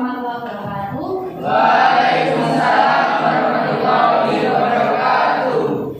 warahmatullahi wabarakatuh. Waalaikumsalam warahmatullahi wabarakatuh.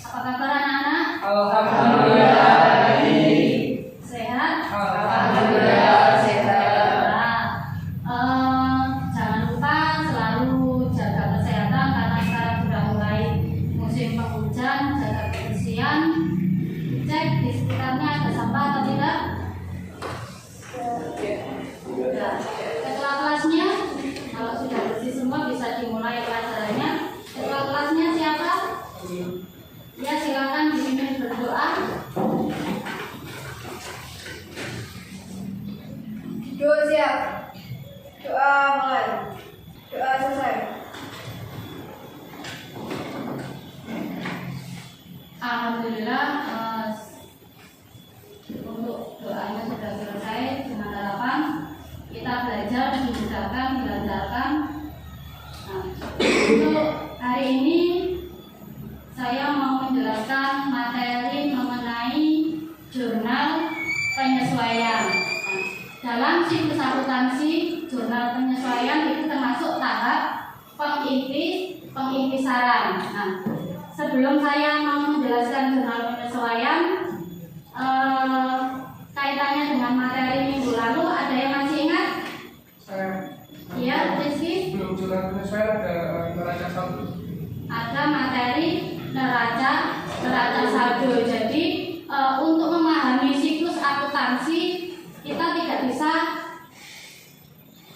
Apa kabar anak-anak? Alhamdulillah. Sehat? Alhamdulillah sehat. Jangan lupa selalu jaga kesehatan karena sekarang sudah mulai musim penghujan. Jaga kebersihan. Cek di sekitarnya ada sampah atau tidak? Ketua kelasnya, kalau sudah bersih semua bisa dimulai pelajarannya. Ketua kelasnya siapa? Ya, silakan dipimpin berdoa. Doa siap. Doa mulai. Doa selesai. Alhamdulillah, untuk doanya sudah selesai dengan harapan kita belajar dimudahkan, dilancarkan. Nah, untuk hari ini saya mau menjelaskan materi mengenai jurnal penyesuaian. Nah, dalam siklus akuntansi, jurnal penyesuaian itu termasuk tahap pengintisaran. Nah, sebelum saya mau menjelaskan jurnal penyesuaian, kaitannya dengan materi minggu lalu, ada yang masih ingat? Iya, Rizky? Belum jurnal penyesuaian ada neraca saldo. Ada materi neraca saldo. Jadi untuk memahami siklus akuntansi kita tidak bisa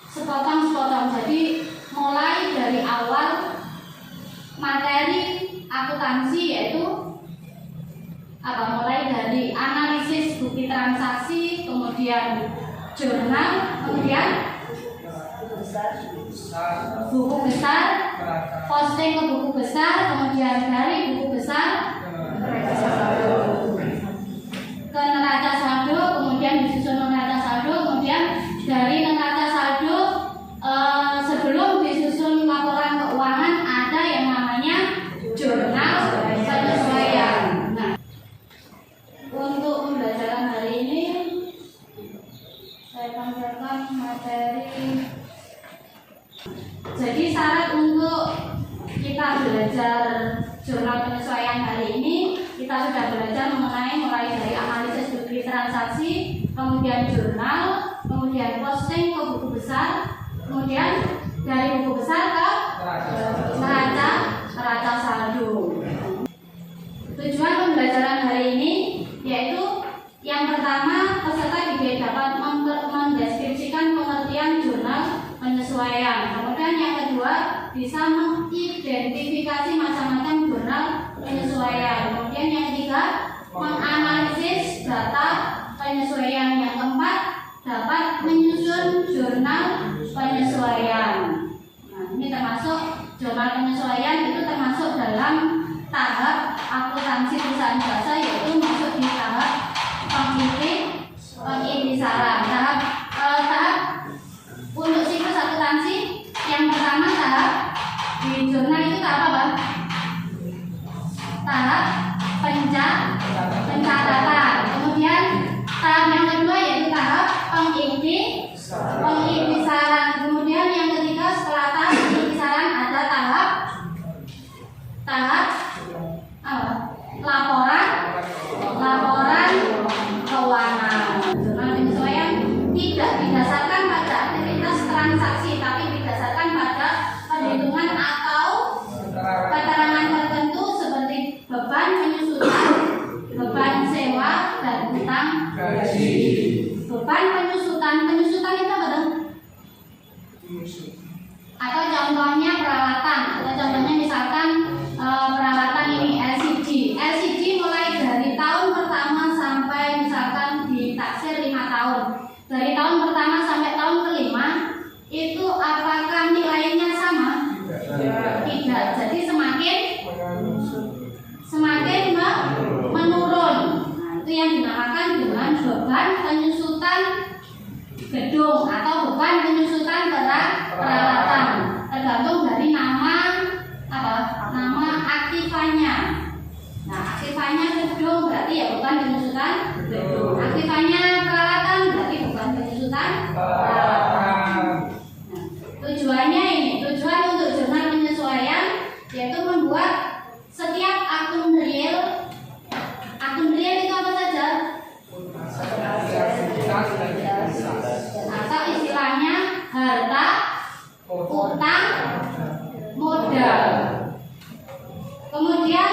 sepotong-sepotong. Jadi mulai dari awal materi akuntansi yaitu mulai dari analisis bukti transaksi, kemudian jurnal, kemudian buku besar, posting ke buku besar, kemudian dari buku besar ke neraca saldo, kemudian disusun neraca saldo, kemudian dari neraca saldo sebelum disusun laporan keuangan ada yang namanya jurnal penyesuaian. Nah, untuk pembelajaran hari ini saya panjangkan materi. Jadi syarat untuk kita belajar jurnal penyesuaian hari ini, kita sudah belajar mengenai mulai dari analisis bukti transaksi, kemudian jurnal, kemudian posting ke buku besar, kemudian dari buku besar ke neraca saldo. Tujuan pembelajaran hari ini yaitu yang pertama, peserta dapat mendeskripsikan pengertian jurnal penyesuaian. Kemudian yang kedua, bisa mengidentifikasi macam-macam jurnal penyesuaian. Kemudian yang ketiga, menganalisis data penyesuaian. Yang keempat, dapat menyusun jurnal penyesuaian. Nah, ini termasuk jurnal penyesuaian itu termasuk dalam tahap akuntansi perusahaan jasa, yaitu masuk di tahap pengintisaran. Tahap untuk siklus akuntansi yang pertama tahap di jurnal itu tahap apa, Bang? Tahap pencatatan. Kemudian tahap yang kedua yaitu tahap pengintisaran. Kemudian yang ketiga setelah tahap pengintisaran ada tahap laporan keuangan. Jurnal penyesuaian harta, utang, modal. Kemudian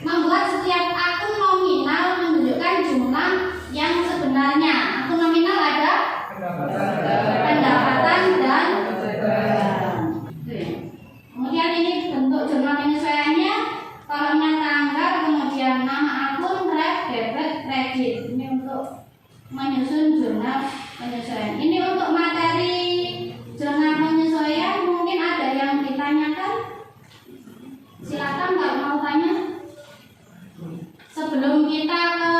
membuat setiap akun nominal menunjukkan jumlah yang sebenarnya. Akun nominal ada pendapatan dan kemudian ini bentuk jurnal penyesuaiannya, kolomnya tanggal, kemudian nama akun, ref, debit, kredit. Ini untuk menyusun jurnal penyesuaian. Ini untuk materi jurnal penyesuaian. Mungkin ada yang ditanyakan, silakan kalau mau tanya. Sebelum kita ke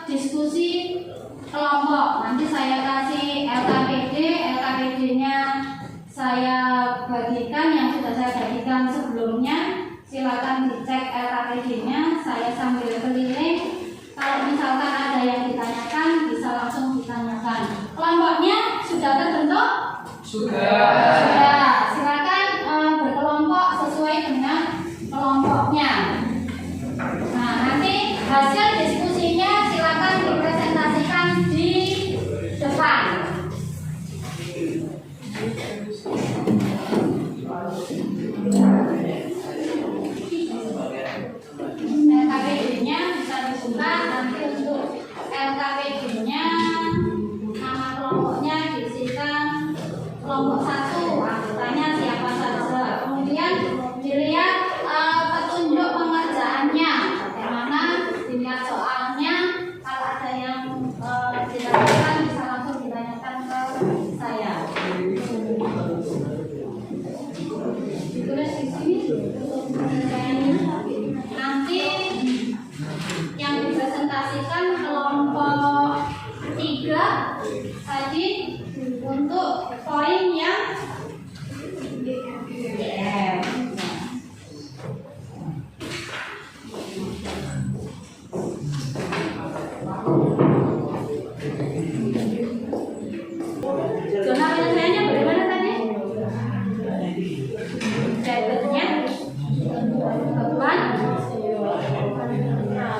diskusi kelompok, nanti saya kasih LKPD-nya saya bagikan, yang sudah saya bagikan sebelumnya. Silakan dicek LKPD-nya, saya sambil keliling. Kalau misalkan ada yang ditanyakan, bisa langsung ditanyakan. Kelompoknya sudah terbentuk? Sudah. Silakan berkelompok sesuai dengan kelompoknya. Nah, nanti hasil diskusinya silakan dipresentasikan di depan. LKPD-nya bisa dibuka. Nanti untuk LKPD-nya nama kelompoknya diisikan kelompok 1, anggotanya siapa saja. Kemudian dilihat petunjuk pengerjaannya bagaimana, dilihat soalnya. Kalau ada yang ditanyakan bisa langsung ditanyakan ke saya. Ditulis di sini untuk pengerjaannya. Nanti yang dipresentasikan kelompok 3 tadi untuk poin yang zona penyesuaiannya bagaimana tadi? Debitnya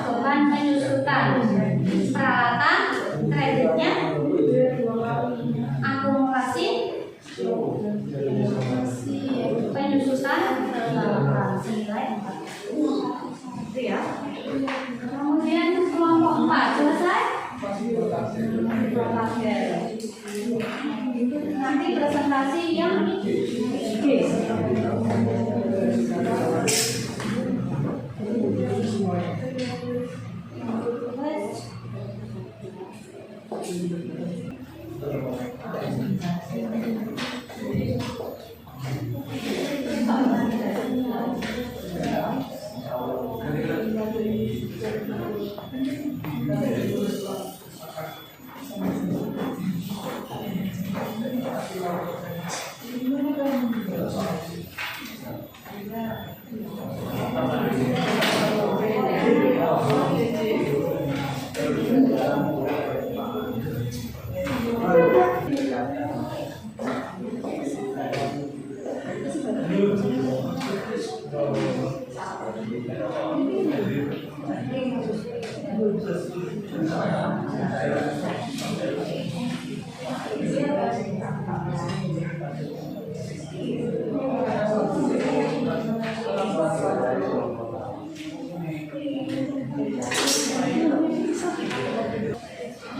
beban penyusutan, peralatan, kreditnya, akumulasi, penyusutan, nilai 4. Itu ya. Kemudian kelompok 4 selesai. Nanti presentasi yang G.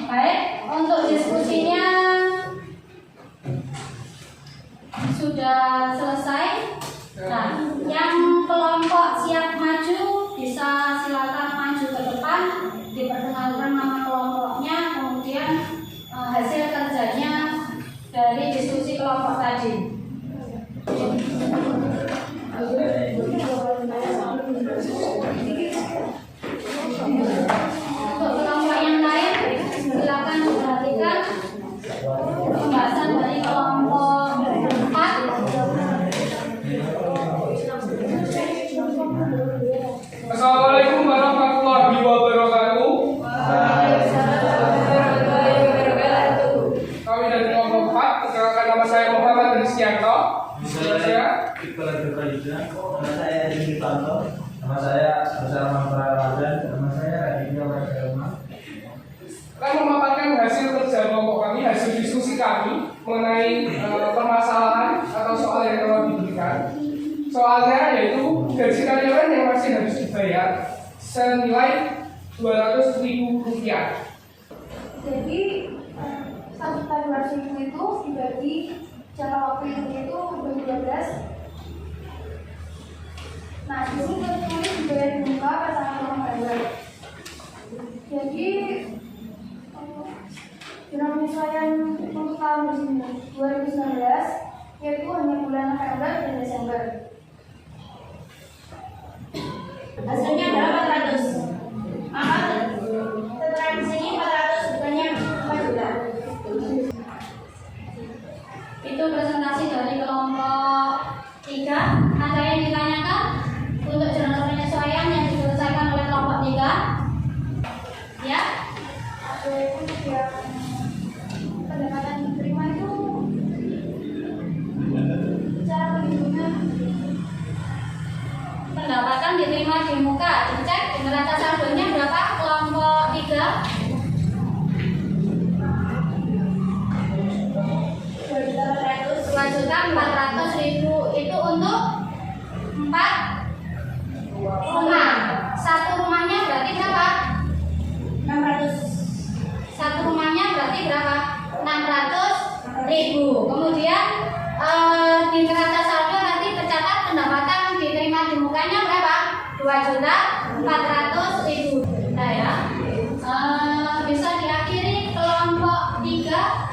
Baik, untuk diskusinya sudah selesai. Nah, yang kelompok siap maju bisa silakan maju ke depan, diperkenalkan nama kelompoknya, kemudian hasil kerjanya dari diskusi kelompok tadi. Untuk kelompok yang lain, silakan perhatikan pembahasan dari kelompok 4. Assalamualaikum warahmatullahi wabarakatuh. Kami dari kelompok 4, perkenalkan nama saya Muhammad Rizkianto. Saya Iqbal Abdul. Nama saya Edi Panto. Nama saya Bersama Ramadan. Nama saya Raditya Warga. akan memaparkan hasil kerja kelompok kami, hasil diskusi kami mengenai permasalahan atau soal yang telah diberikan. Soalnya yaitu gaji karyawan yang masih harus dibayar senilai Rp200.000. Jadi satu kali warship itu dibagi jangka waktu itu 2012. Nah, di sini tertulis dibayar di muka pada tanggal November. Jadi dengan penyesuaian untuk tahun 2019 yaitu hanya bulan November dan Desember. Hasilnya berapa 400? Maka setelah di sini 400 bukannya 4 juta. Itu presentasi dari kelompok 3. Ada yang ditanyakan untuk jurnal penyesuaian yang diselesaikan oleh kelompok 3? Ya? Ada untuk yang pendapatan diterima itu cara menghitungnya. Pendapatan diterima di muka, dicek neraca saldonya berapa kelompok 3? 2.400.000 itu untuk 4 rumah. Satu rumahnya berarti berapa? 600. Satu rumahnya berarti berapa? 600.000. Kemudian di neraca saldo nanti tercatat pendapatan diterima di mukanya berapa? 2.400.000. Nah ya, bisa diakhiri kelompok 3.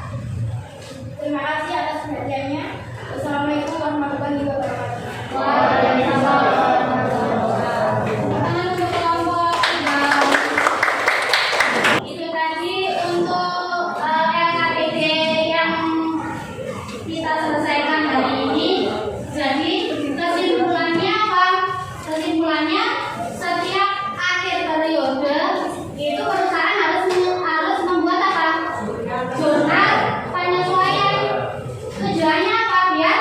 Terima kasih atas perhatiannya. Wassalamualaikum warahmatullahi wabarakatuh. Waalaikumsalam warahmatullahi wabarakatuh. Untuk kelompok 3. Itu tadi untuk LKPD yang kita selesaikan hari ini. Jadi kesimpulannya apa? Kesimpulannya setiap akhir periode itu perusahaan harus membuat apa? Jurnal penyesuaian. Tujuannya apa? Biar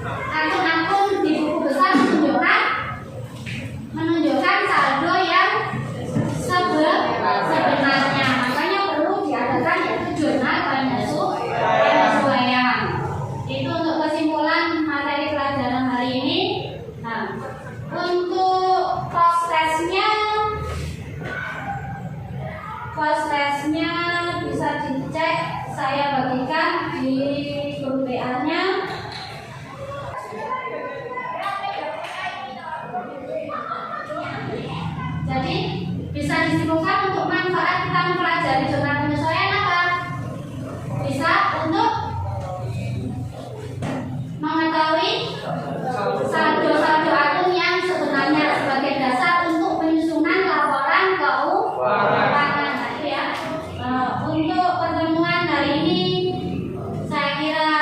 akun-akun di buku besar menunjukkan saldo yang sebenarnya. Makanya perlu diadakan yaitu jurnal penyesuaian. Itu untuk kesimpulan materi pelajaran hari ini. Nah, untuk post testnya bisa dicek, saya bagikan di grup WA-nya. Jadi bisa disimpulkan untuk manfaat kita mempelajari jurnal penyesuaian apa? Bisa untuk mengetahui saldo-saldo akun yang sebenarnya sebagai dasar untuk penyusunan laporan keuangan. Nah, ya. Untuk pertemuan hari ini saya kira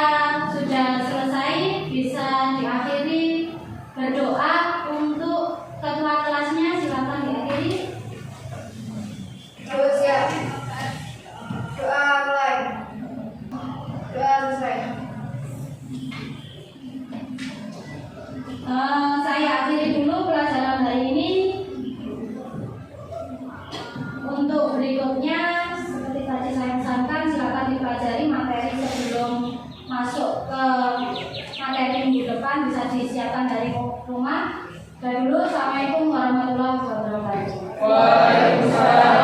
sudah selesai, bisa diakhiri berdoa untuk ketua kelasnya, silakan diakhiri. Doa siap. Doa mulai. Doa selesai. Saya akhiri dulu pelajaran hari ini. Untuk berikutnya, seperti tadi saya pesankan, silakan dipelajari materi sebelum masuk ke materi minggu depan, bisa disiapkan dari rumah. Dari dulu, assalamualaikum warahmatullahi wabarakatuh. Waalaikumsalam.